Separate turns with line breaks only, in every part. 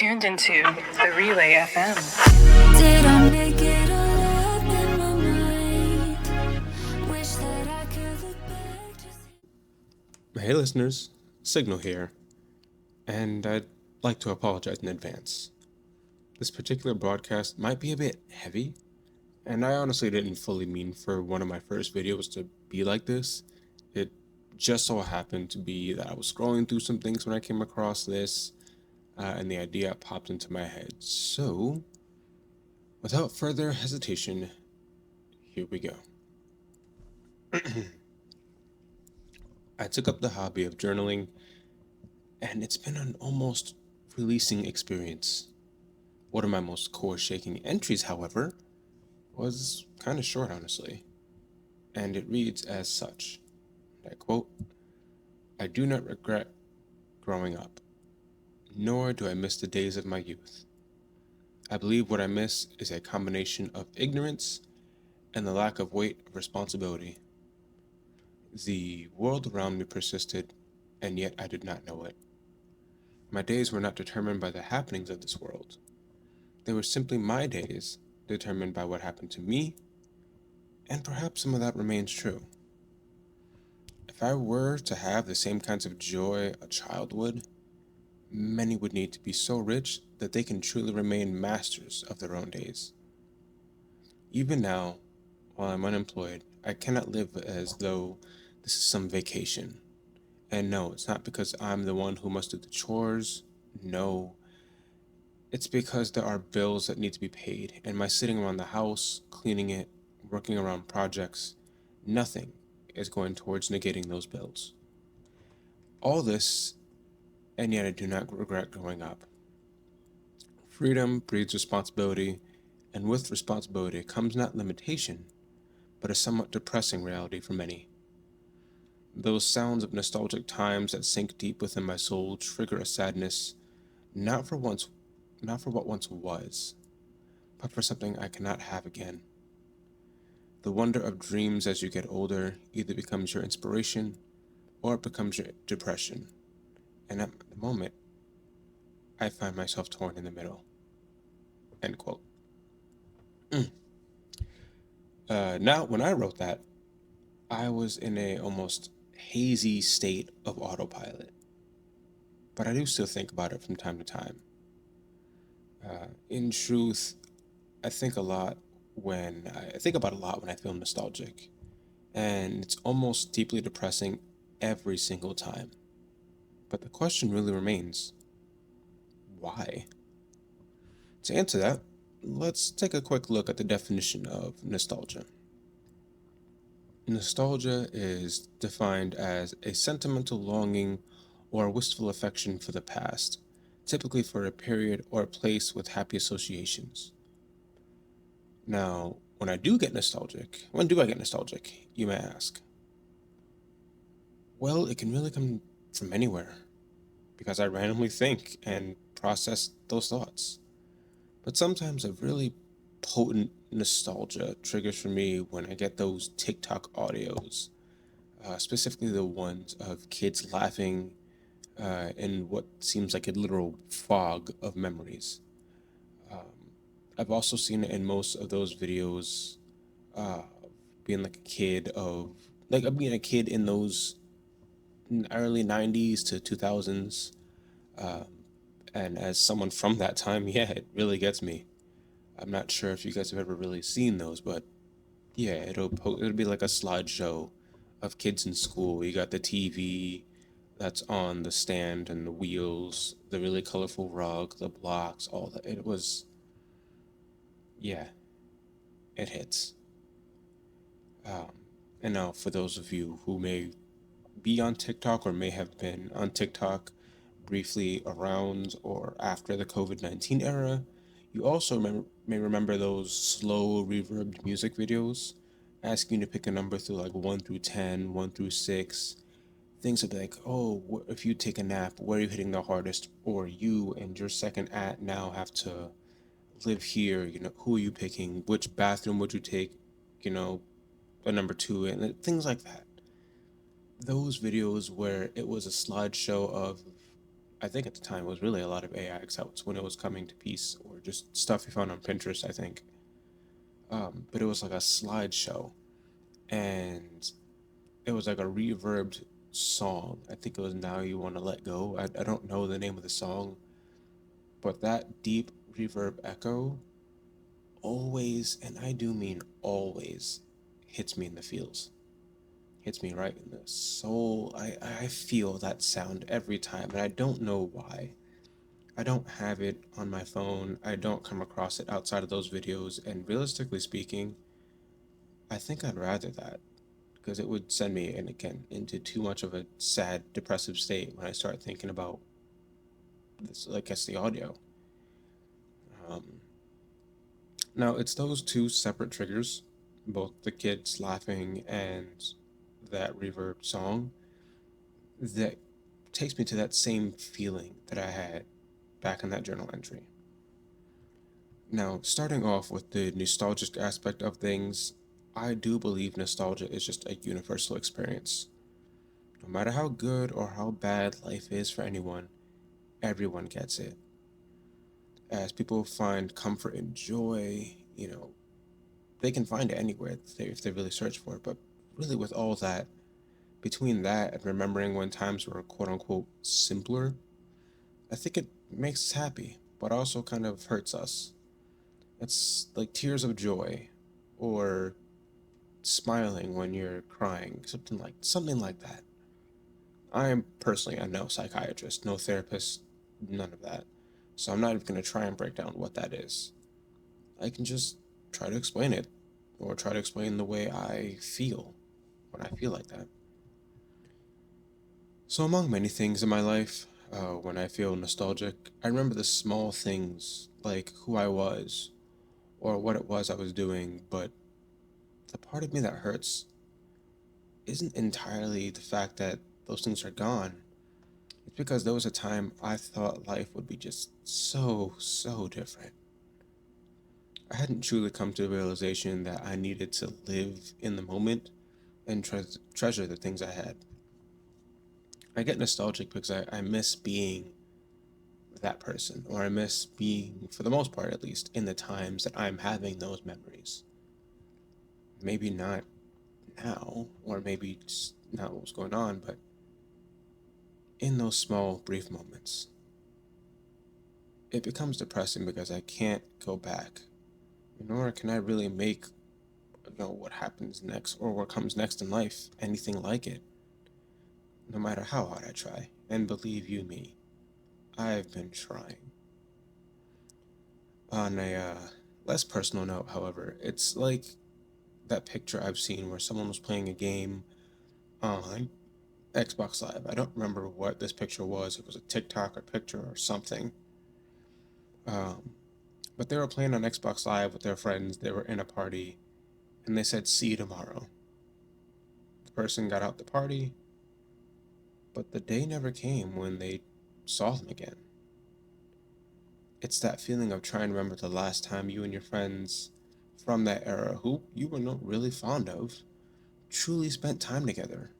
tuned into the Relay FM.
Did I make it all up in my mind? Wish that I could look back to see.
Hey listeners, Signal here, and I'd like to apologize in advance. This particular broadcast might be a bit heavy, and I honestly didn't fully mean for one of my first videos to be like this. It just so happened to be that I was scrolling through some things when I came across this, and the idea popped into my head. So, without further hesitation, here we go. I took up the hobby of journaling, and it's been an almost releasing experience. One of my most core-shaking entries, however, was kind of short, honestly, and it reads as such. I quote, "I do not regret growing up, nor do I miss the days of my youth. I believe what I miss is a combination of ignorance and the lack of weight of responsibility. The world around me persisted, and yet I did not know it. My days were not determined by the happenings of this world. They were simply my days, determined by what happened to me, and perhaps some of that remains true. If I were to have the same kinds of joy a child would, many would need to be so rich that they can truly remain masters of their own days. Even now, while I'm unemployed, I cannot live as though this is some vacation. And no, it's not because I'm the one who must do the chores. No, it's because there are bills that need to be paid, and my sitting around the house, cleaning it, working around projects, nothing is going towards negating those bills. All this, and yet I do not regret growing up. Freedom breeds responsibility, and with responsibility comes not limitation, but a somewhat depressing reality for many. Those sounds of nostalgic times that sink deep within my soul trigger a sadness, not for what once was, but for something I cannot have again. The wonder of dreams as you get older either becomes your inspiration or it becomes your depression. And at the moment, I find myself torn in the middle." End quote. Now, when I wrote that, I was in a almost hazy state of autopilot, but I do still think about it from time to time. In truth, I think about a lot when I feel nostalgic, and it's almost deeply depressing every single time. But the question really remains, why? To answer that, let's take a quick look at the definition of nostalgia. Nostalgia is defined as a sentimental longing or a wistful affection for the past, typically for a period or a place with happy associations. Now, when do I get nostalgic, you may ask? Well, it can really come from anywhere, because I randomly think and process those thoughts. But sometimes a really potent nostalgia triggers for me when I get those TikTok audios, specifically the ones of kids laughing in what seems like a literal fog of memories. I've also seen it in most of those videos, uh, being like a kid of, like being a kid in those early 90s to 2000s. And as someone from that time, yeah, it really gets me. I'm not sure if you guys have ever really seen those, but yeah, it'll be like a slideshow of kids in school. You got the TV that's on the stand and the wheels, the really colorful rug, the blocks, all that. It was, yeah, it hits. Um, and now, for those of you who may be on TikTok or may have been on TikTok briefly around or after the COVID-19 era, you also may remember those slow reverbed music videos asking you to pick a number through like 1 through 10, 1 through 6. Things would be like, oh, if you take a nap, where are you hitting the hardest? Or you and your second at now have to live here. Who are you picking? Which bathroom would you take? You know, a number two, and things like that. Those videos where it was a slideshow of I think at the time it was really a lot of AI, because that's when it was coming to piece, or just stuff we found on Pinterest, I think. But it was like a slideshow, and it was like a reverbed song. I think it was Now You Want to Let Go. I don't know the name of the song, but that deep reverb echo always, and I do mean always, hits me in the feels. Hits me right in the soul. I feel that sound every time, and I don't know why. I don't have it on my phone. I don't come across it outside of those videos, and realistically speaking, I think I'd rather that, because it would send me, and again, into too much of a sad, depressive state when I start thinking about this, I guess, the audio. Um, Now, it's those two separate triggers, both the kids laughing and that reverb song, that takes me to that same feeling that I had back in that journal entry. Now, starting off with the nostalgic aspect of things, I do believe nostalgia is just a universal experience. No matter how good or how bad life is for anyone, everyone gets it. As people find comfort and joy, they can find it anywhere if they really search for it. But really, with all that, between that and remembering when times were quote unquote simpler, I think it makes us happy, but also kind of hurts us. It's like tears of joy, or smiling when you're crying, something like that. I am personally a no psychiatrist, no therapist, none of that. So I'm not even going to try and break down what that is. I can just try to explain it, or try to explain the way I feel when I feel like that. So, among many things in my life, when I feel nostalgic, I remember the small things, like who I was or what it was I was doing, but the part of me that hurts isn't entirely the fact that those things are gone. It's because there was a time I thought life would be just so, so different. I hadn't truly come to the realization that I needed to live in the moment and treasure the things I had. I get nostalgic because I miss being that person, or I miss being, for the most part at least, in the times that I'm having those memories. Maybe not now, or maybe just not what's going on, but in those small, brief moments, it becomes depressing because I can't go back, nor can I really make what happens next or what comes next in life anything like it, no matter how hard I try. And believe you me, I've been trying. On a less personal note, however, it's like that picture I've seen where someone was playing a game on Xbox Live. I don't remember what this picture was. It was a TikTok or picture or something. Um, but they were playing on Xbox Live with their friends. They were in a party, and they said, "See you tomorrow." The person got out the party, but the day never came when they saw them again. It's that feeling of trying to remember the last time you and your friends from that era, who you were not really fond of, truly spent time together.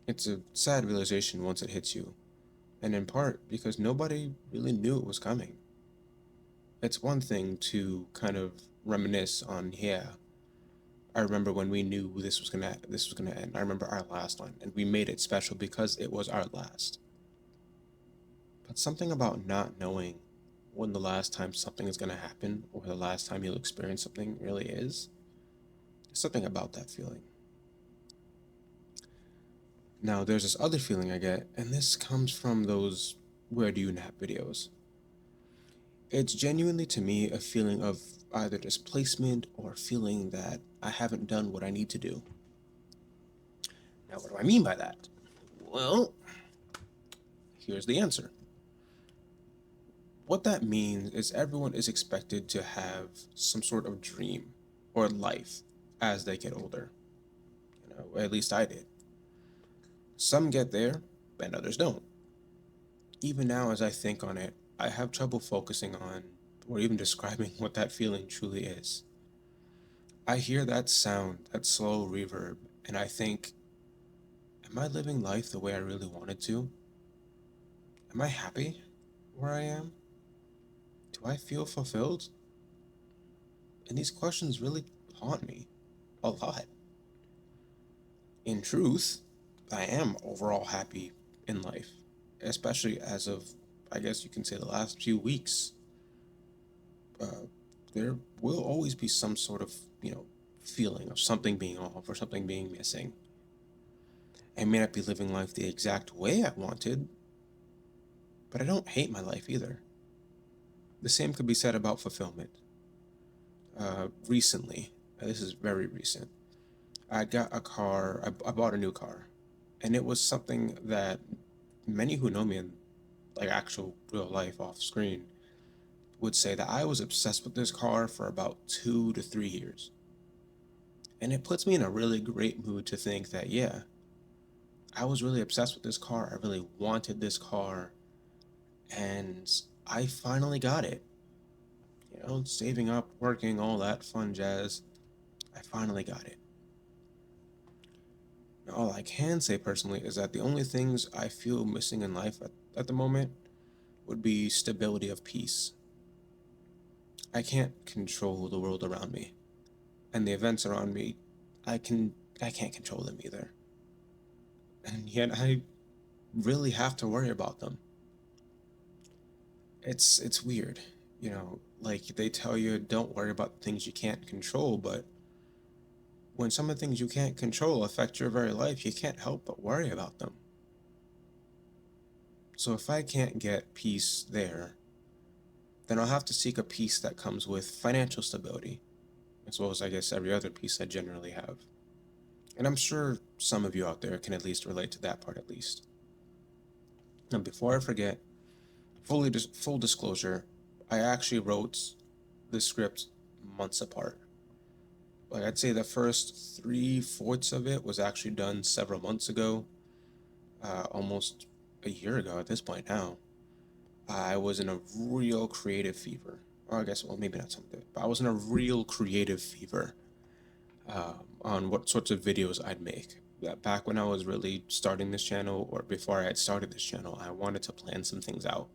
It's a sad realization once it hits you, and in part because nobody really knew it was coming. It's one thing to kind of reminisce on, yeah, I remember when we knew this was gonna end. I remember our last one, and we made it special because it was our last. But something about not knowing when the last time something is gonna happen, or the last time you'll experience something really is, something about that feeling. Now, there's this other feeling I get, and this comes from those "Where Do You Nap" videos. It's genuinely to me a feeling of either displacement or feeling that I haven't done what I need to do. Now, what do I mean by that? Well, here's the answer. What that means is everyone is expected to have some sort of dream or life as they get older. At least I did. Some get there, and others don't. Even now, as I think on it, I have trouble focusing on or even describing what that feeling truly is. I hear that sound, that slow reverb, and I think, am I living life the way I really wanted to? Am I happy where I am? Do I feel fulfilled? And these questions really haunt me a lot. In truth, I am overall happy in life, especially as of, I guess you can say, the last few weeks. Uh, there will always be some sort of, feeling of something being off or something being missing. I may not be living life the exact way I wanted, but I don't hate my life either. The same could be said about fulfillment. Recently, this is very recent, I got a car, I bought a new car, and it was something that many who know me in like actual real life off screen would say that I was obsessed with this car for about 2 to 3 years. And it puts me in a really great mood to think that, yeah, I was really obsessed with this car. I really wanted this car, and I finally got it. Saving up, working, all that fun jazz. I finally got it. Now, all I can say personally is that the only things I feel missing in life at the moment would be stability of peace. I can't control the world around me, and the events around me, I can I can't control them either. And yet I really have to worry about them. It's weird, like they tell you don't worry about things you can't control, but when some of the things you can't control affect your very life, you can't help but worry about them. So if I can't get peace there, then I'll have to seek a peace that comes with financial stability, as well as I guess every other peace I generally have. And I'm sure some of you out there can at least relate to that part at least. And before I forget, full disclosure, I actually wrote the script months apart. Like I'd say the first 3/4 of it was actually done several months ago, almost a year ago at this point now. I was in a real creative fever. Or I guess, well, maybe not something, but I was in a real creative fever on what sorts of videos I'd make. Back when I was really starting this channel, or before I had started this channel, I wanted to plan some things out.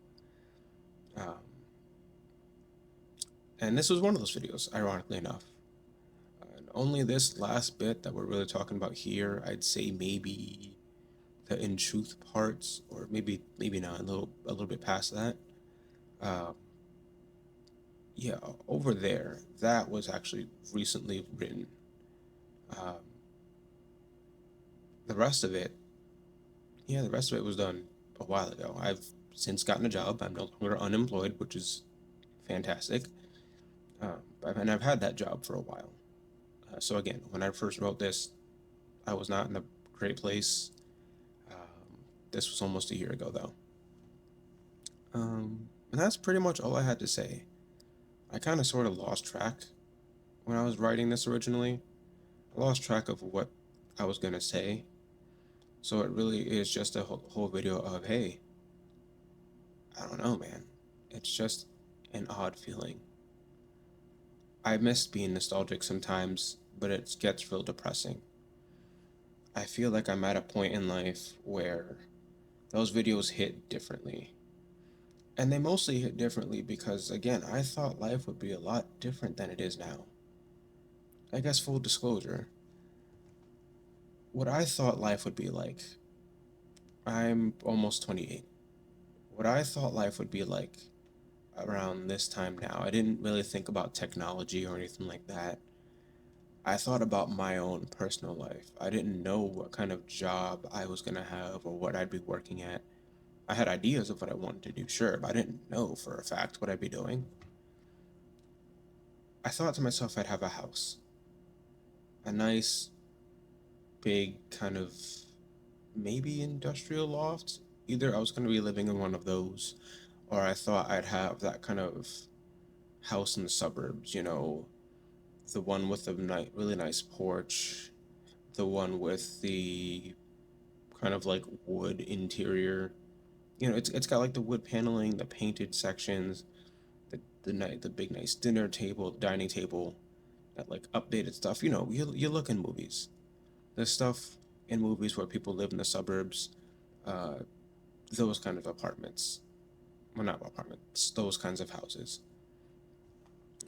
Um, and this was one of those videos, ironically enough. And only this last bit that we're really talking about here, I'd say maybe the in truth parts, or maybe not, a little bit past that. Um, yeah, over there, that was actually recently written. Um, the rest of it, yeah, the rest of it was done a while ago. I've since gotten a job. I'm no longer unemployed, which is fantastic. And I've had that job for a while. So again, when I first wrote this, I was not in a great place. This was almost a year ago, though. And that's pretty much all I had to say. I kind of sort of lost track when I was writing this originally. I lost track of what I was going to say. So it really is just a whole video of, hey, I don't know, man. It's just an odd feeling. I miss being nostalgic sometimes, but it gets real depressing. I feel like I'm at a point in life where those videos hit differently. And they mostly hit differently because, again, I thought life would be a lot different than it is now. I guess full disclosure, what I thought life would be like, I'm almost 28. What I thought life would be like around this time now, I didn't really think about technology or anything like that. I thought about my own personal life. I didn't know what kind of job I was going to have or what I'd be working at. I had ideas of what I wanted to do, sure, but I didn't know for a fact what I'd be doing. I thought to myself I'd have a house. A nice, big, kind of maybe industrial loft. Either I was going to be living in one of those, or I thought I'd have that kind of house in the suburbs, the one with the really nice porch, the one with the kind of like wood interior. It's got like the wood paneling, the painted sections, the big nice dinner table, dining table, that like updated stuff. You look in movies, the stuff in movies where people live in the suburbs, uh, those kind of apartments. Well, not apartments, those kinds of houses.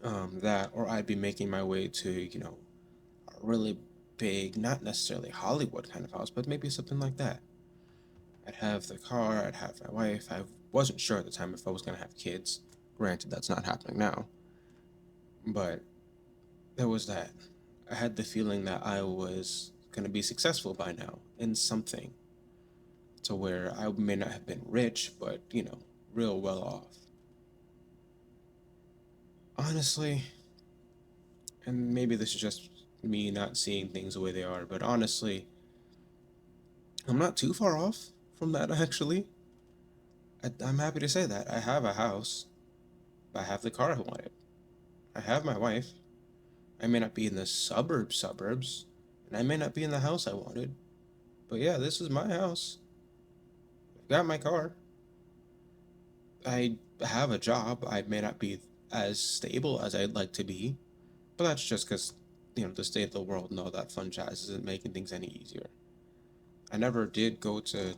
That, or I'd be making my way to, a really big, not necessarily Hollywood kind of house, but maybe something like that. I'd have the car, I'd have my wife. I wasn't sure at the time if I was going to have kids. Granted, that's not happening now. But there was that. I had the feeling that I was going to be successful by now in something, to where I may not have been rich, but, real well off. Honestly, and maybe this is just me not seeing things the way they are, but honestly, I'm not too far off from that actually. I'm happy to say that. I have a house, I have the car I wanted, I have my wife. I may not be in the suburbs, and I may not be in the house I wanted, but yeah, this is my house. I've got my car. I have a job. I may not be as stable as I'd like to be, but that's just because, the state of the world and all that fun jazz isn't making things any easier. I never did go to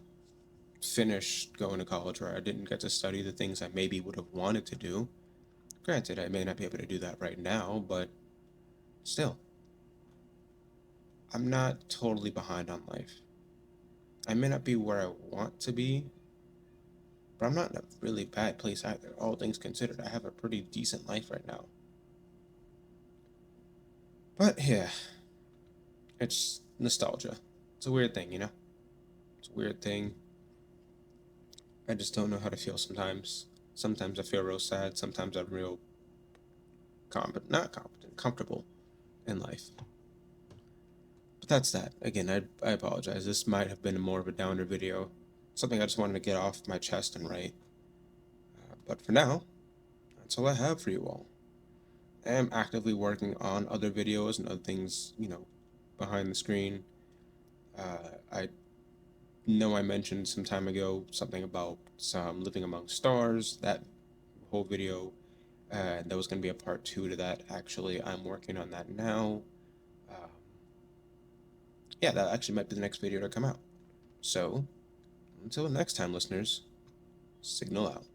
finish going to college, or I didn't get to study the things I maybe would have wanted to do. Granted, I may not be able to do that right now, but still, I'm not totally behind on life. I may not be where I want to be, but I'm not in a really bad place either. All things considered, I have a pretty decent life right now. But yeah, it's nostalgia. It's a weird thing, It's a weird thing. I just don't know how to feel sometimes. Sometimes I feel real sad. Sometimes I'm real not competent, comfortable in life. But that's that. Again, I apologize. This might have been more of a downer video. Something I just wanted to get off my chest and write. But for now, that's all I have for you all. I am actively working on other videos and other things, behind the screen. I know I mentioned some time ago something about some Living Among Stars. That whole video, there was going to be a part 2 to that. Actually, I'm working on that now. Um, yeah, that actually might be the next video to come out. So, until next time, listeners, signal out.